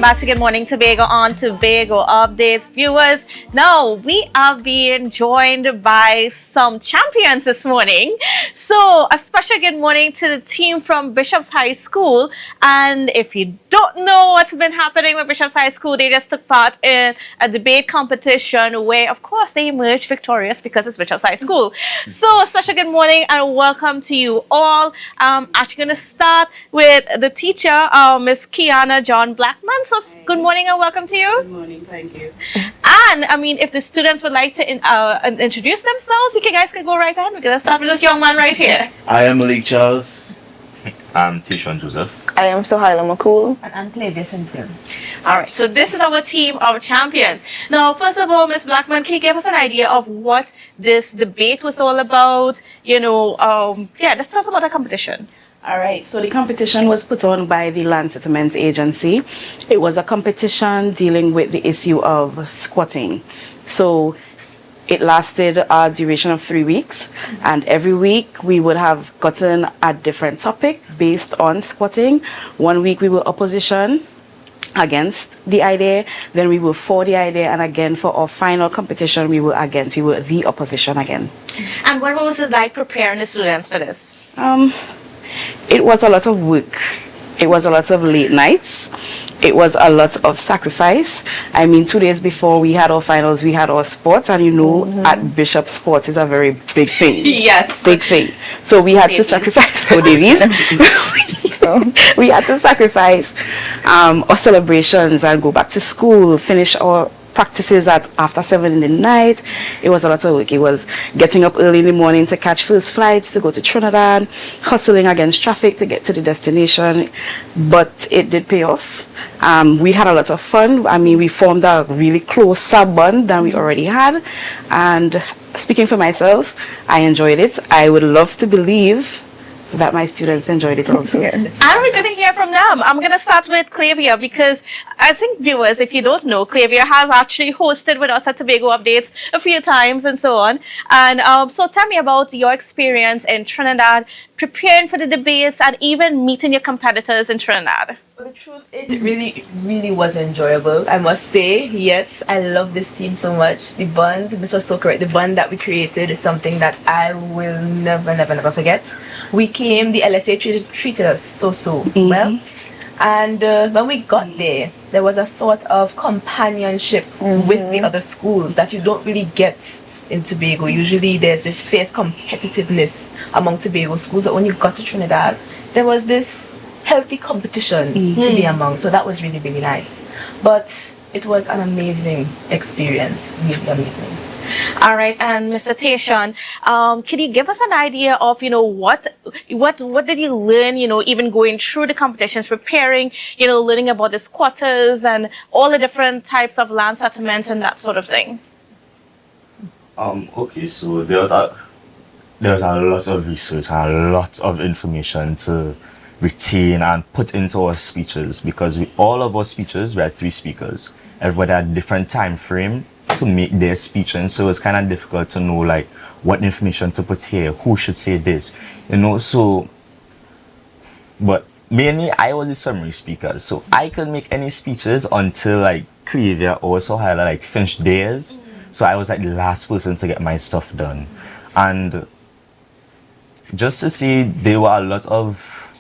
back to Good Morning Tobago on Tobago Updates. Viewers, now we are being joined by some champions this morning. So a special good morning to the team from Bishop's High School. And if you don't know what's been happening with Bishop's High School, they just took part in a debate competition where, of course, they emerged victorious because it's Bishop's High School. So a special good morning and welcome to you all. I'm actually going to start with the teacher, Miss KYANA JOHN-BLACKMAN. So good morning and welcome to you. Good morning, thank you. And I mean, if the students would like to introduce themselves, you guys can go right ahead. We're going to start with this young man right here. I am Lsa'S. I'm TAYSHAUN Joseph. I am SOHIELA MAKOUL. And I'm KLAVIER SIMPSON. All right, so this is our team of champions. Now, first of all, Ms. Blackman, can you give us an idea of what this debate was all about? You know, let's tell us about the competition. All right, so the competition was put on by the Land Settlements Agency. It was a competition dealing with the issue of squatting. So it lasted a duration of 3 weeks, and every week we would have gotten a different topic based on squatting. 1 week we were opposition against the idea, then we were for the idea, and again for our final competition we were against. We were the opposition again. And what was it like preparing the students for this? It was a lot of work. It was a lot of late nights. It was a lot of sacrifice. I mean, 2 days before we had our finals, we had our sports, and you know, at Bishop, sports is a very big thing. Yes. Big thing. So we had to sacrifice our dailies. We had to sacrifice our celebrations and go back to school, finish our practices at after 7 in the night. It was a lot of work. It was getting up early in the morning to catch first flights to go to Trinidad, hustling against traffic to get to the destination, but it did pay off. We had a lot of fun. I mean, we formed a really close sub-bond than we already had, and speaking for myself, I enjoyed it. I would love to believe that my students enjoyed it also. Yes. And we're going to hear from them. I'm going to start with KLAVIER because I think viewers, if you don't know, KLAVIER has actually hosted with us at Tobago Updates a few times and so on. And so tell me about your experience in Trinidad, preparing for the debates and even meeting your competitors in Trinidad. Well, the truth is, it really was enjoyable. I must say, yes, I love this team so much. The bond, this was so correct, the bond that we created is something that I will never forget. We came, the LSA treated us so well. And when we got there was a sort of companionship with the other schools that you don't really get in Tobago. Usually there's this fierce competitiveness among Tobago schools, but when you got to Trinidad, there was this healthy competition to be among. So that was really nice. But it was an amazing experience, really amazing. All right, and Mr. TAYSHAUN, can you give us an idea of, you know, what did you learn, you know, even going through the competitions, preparing, you know, learning about the squatters and all the different types of land settlements and that sort of thing? Okay, so there was a lot of research and a lot of information to retain and put into our speeches, because all of our speeches, we had 3 speakers. Everybody had a different time frame to make their speech, and so it's kind of difficult to know like what information to put here, who should say this, you know. So but mainly I was the summary speaker, so I could make any speeches until like KLAVIER or SOHIELA like finished theirs. So I was like the last person to get my stuff done. And just to see, there were a lot of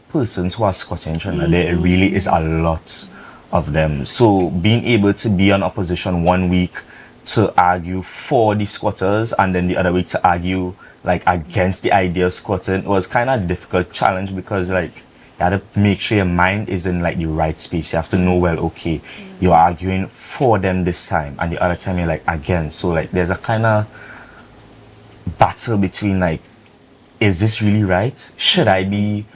persons who are squatting in Trinidad. There really is a lot of them. So being able to be on opposition 1 week to argue for the squatters and then the other week to argue like against the idea of squatting, it was kind of a difficult challenge, because like you have to make sure your mind is in like the right space. You have to know, well, okay, you're arguing for them this time and the other time you're like against. So like there's a kind of battle between like, is this really right? Should I be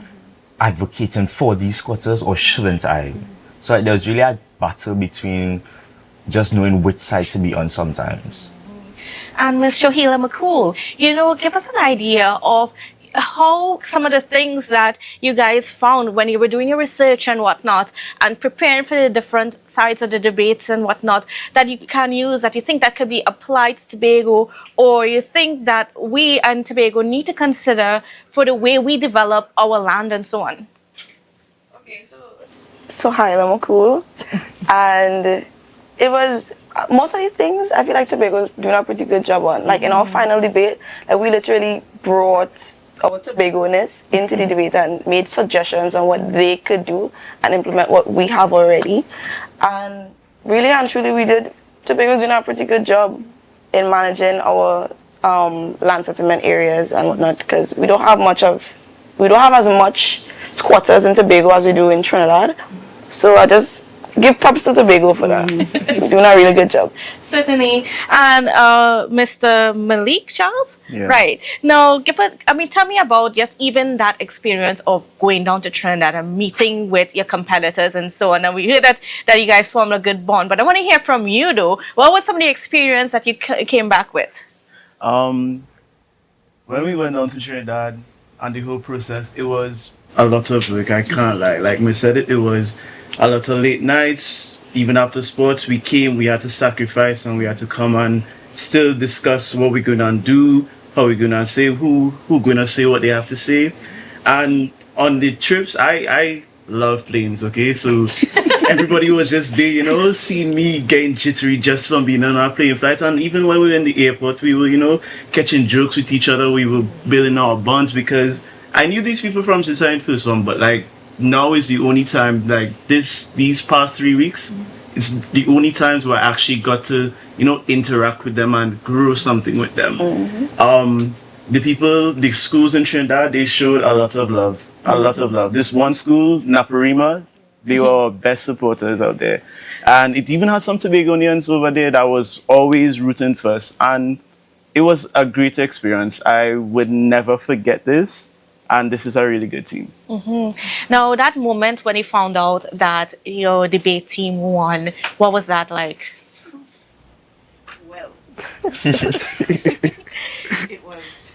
advocating for these squatters or shouldn't I? So like, there was really a battle between just knowing which side to be on sometimes. And Ms. SOHIELA MAKOUL, you know, give us an idea of how some of the things that you guys found when you were doing your research and whatnot and preparing for the different sides of the debates and whatnot that you can use, that you think that could be applied to Tobago, or you think that we and Tobago need to consider for the way we develop our land and so on. Okay, so SOHIELA MAKOUL, and it was most of the things I feel like Tobago's doing a pretty good job on. Like in our final debate, like we literally brought our Tobago-ness into the debate and made suggestions on what they could do and implement what we have already. And really and truly, Tobago's doing a pretty good job in managing our land settlement areas and whatnot, because we don't have as much squatters in Tobago as we do in Trinidad. So I just give props to Tobago for that. He's doing a really good job. Certainly. And Mr. Malik Charles? Yeah. Right. Now, tell me about just even that experience of going down to Trinidad and meeting with your competitors and so on. And we heard that you guys formed a good bond. But I want to hear from you, though. What was some of the experience that you came back with? When we went down to Trinidad and the whole process, it was a lot of work. I can't lie. Like Miss said, it was a lot of late nights. Even after sports, we had to sacrifice, and we had to come and still discuss what we're gonna do, how we're gonna say, who gonna say what they have to say. And on the trips, I love planes. Okay, so everybody was just there, you know, seeing me getting jittery just from being on our plane flight. And even when we were in the airport, we were, you know, catching jokes with each other. We were building our bonds, because I knew these people from Society in person, but like now is the only time, like these past 3 weeks, it's the only times where I actually got to, you know, interact with them and grow something with them. The schools in Trinidad, they showed a lot of love. This one school, Naparima, they were our best supporters out there. And it even had some Tobagonians over there that was always rooting for us. And it was a great experience. I would never forget this. And this is a really good team. Now, that moment when you found out that your debate team won, what was that like? Well, it was.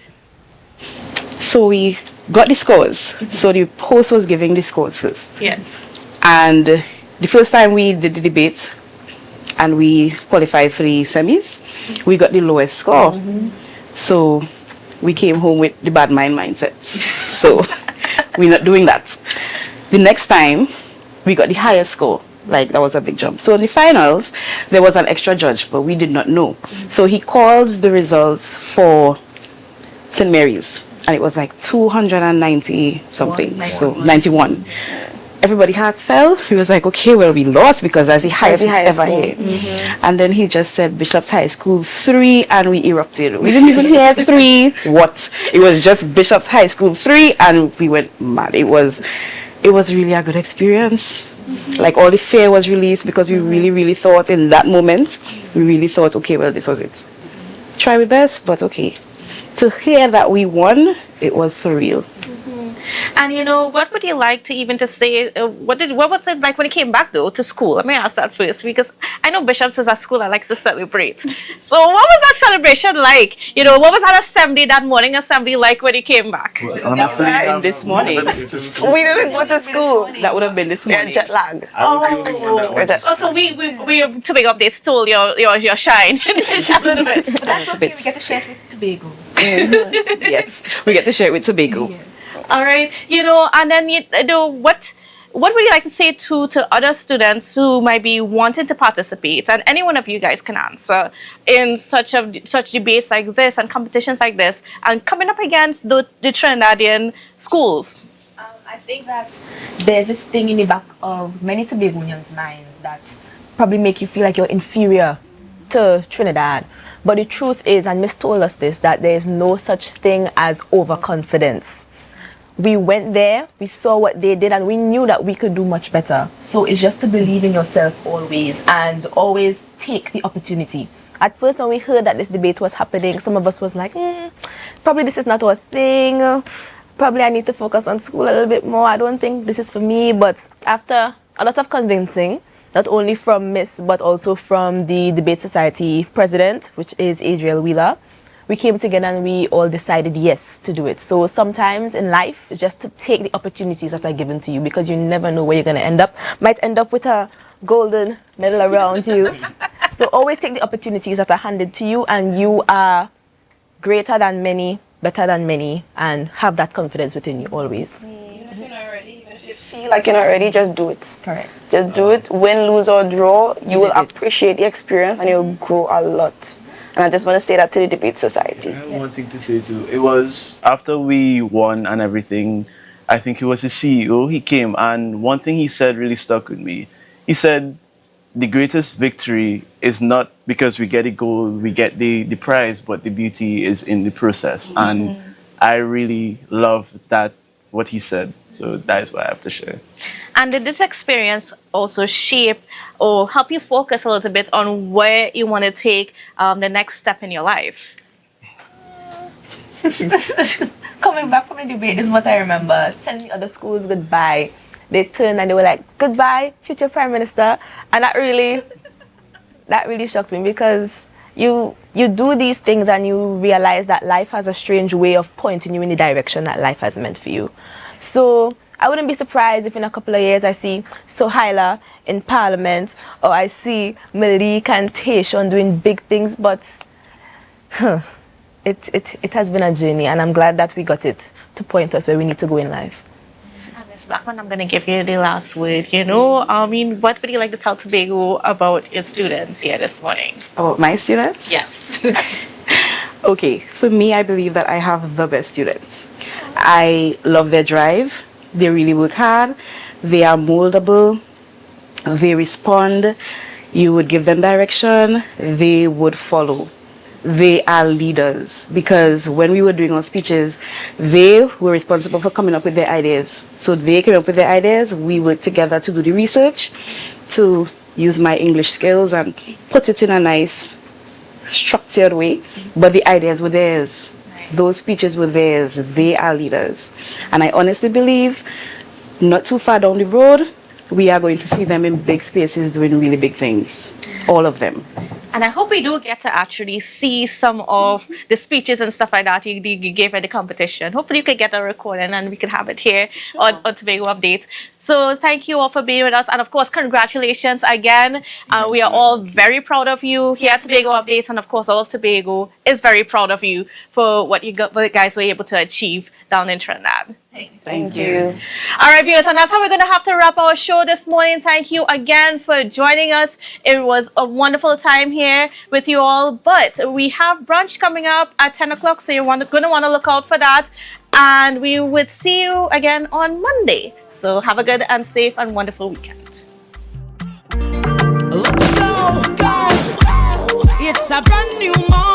So we got the scores. So the host was giving the scores first. Yes. And the first time we did the debate and we qualified for the semis, we got the lowest score. So we came home with the bad mindset. So we're not doing that. The next time, we got the highest score. Like, that was a big jump. So in the finals, there was an extra judge, but we did not know. So he called the results for St. Mary's, and it was like 290 something, so 91. Everybody hearts fell. He was like, okay, well, we lost because that's the highest we ever hit. And then he just said Bishop's High School 3, and we erupted. We didn't even hear 3. What? It was just Bishop's High School 3, and we went mad. It was really a good experience. Like, all the fear was released, because we really thought in that moment, okay, well, this was it. Try my best, but okay. To hear that we won, it was surreal. And you know, what would you like to even to say? What was it like when you came back though to school? Let me ask that first, because I know Bishop's is a school that likes to celebrate. So what was that celebration like? You know, what was that assembly, that morning assembly like when you came back? Well, honestly, This morning. We didn't go to school. That would have been this morning. Jet lag. So we to big updates stole your shine a little bit. That's okay. We get to share it with Tobago. Yes, we get to share it with Tobago. Yeah. All right, you know, and then you know, what would you like to say to other students who might be wanting to participate? And any one of you guys can answer in such debates like this and competitions like this, and coming up against the Trinidadian schools. I think that there's this thing in the back of many Tobagonians' minds that probably make you feel like you're inferior to Trinidad. But the truth is, and Miss told us this, that there is no such thing as overconfidence. We went there, we saw what they did, and we knew that we could do much better. So it's just to believe in yourself always, and always take the opportunity. At first, when we heard that this debate was happening, some of us was like, probably this is not our thing. Probably I need to focus on school a little bit more. I don't think this is for me. But after a lot of convincing, not only from Miss, but also from the Debate Society president, which is Adriel Wheeler, we came together and we all decided yes to do it. So sometimes in life, just to take the opportunities that are given to you, because you never know where you're going to end up. Might end up with a golden medal around you. So always take the opportunities that are handed to you, and you are greater than many, better than many, and have that confidence within you always. Even if you're not ready, even if you feel like you're not ready, just do it. Correct. Just do it. Win, lose, or draw, you will appreciate the experience and you'll grow a lot. And I just want to say that to the debate society. I have one thing to say too. It was after we won and everything, I think he was the CEO, he came, and one thing he said really stuck with me. He said, the greatest victory is not because we get a goal, we get the prize, but the beauty is in the process. And I really love that, what he said. So that is what I have to share. And did this experience also shape or help you focus a little bit on where you want to take the next step in your life? Coming back from the debate is what I remember. Telling the other schools goodbye. They turned and they were like, goodbye, future Prime Minister. And that really shocked me, because you do these things and you realize that life has a strange way of pointing you in the direction that life has meant for you. So I wouldn't be surprised if in a couple of years I see SOHIELA in Parliament, or I see MELIQUE and TAYSHAUN doing big things, but it has been a journey, and I'm glad that we got it to point us where we need to go in life. Ms. Blackman, I'm going to give you the last word. You know, I mean, what would you like to tell Tobago about your students here this morning? About my students? Yes. Okay, for me, I believe that I have the best students. I love their drive. They really work hard. They are moldable. They respond. You would give them direction. They would follow. They are leaders, because when we were doing our speeches, they were responsible for coming up with their ideas. So they came up with their ideas. We worked together to do the research, to use my English skills and put it in a nice, structured way. But the ideas were theirs. Those speeches were theirs. They are leaders. And I honestly believe not too far down the road, we are going to see them in big spaces doing really big things. All of them. And I hope we do get to actually see some of the speeches and stuff like that you gave at the competition. Hopefully you could get a recording and we could have it here on Tobago Updates. So thank you all for being with us. And of course, congratulations again. We are all very proud of you here at Tobago Updates. And of course, all of Tobago is very proud of you for what you guys were able to achieve down in Trinidad. Thank you. All right, viewers, and that's how we're going to have to wrap our show this morning. Thank you again for joining us. It was a wonderful time here with you all, but we have brunch coming up at 10 o'clock, so you're going to want to look out for that. And we would see you again on Monday. So have a good and safe and wonderful weekend. Let's go. It's a brand new morning.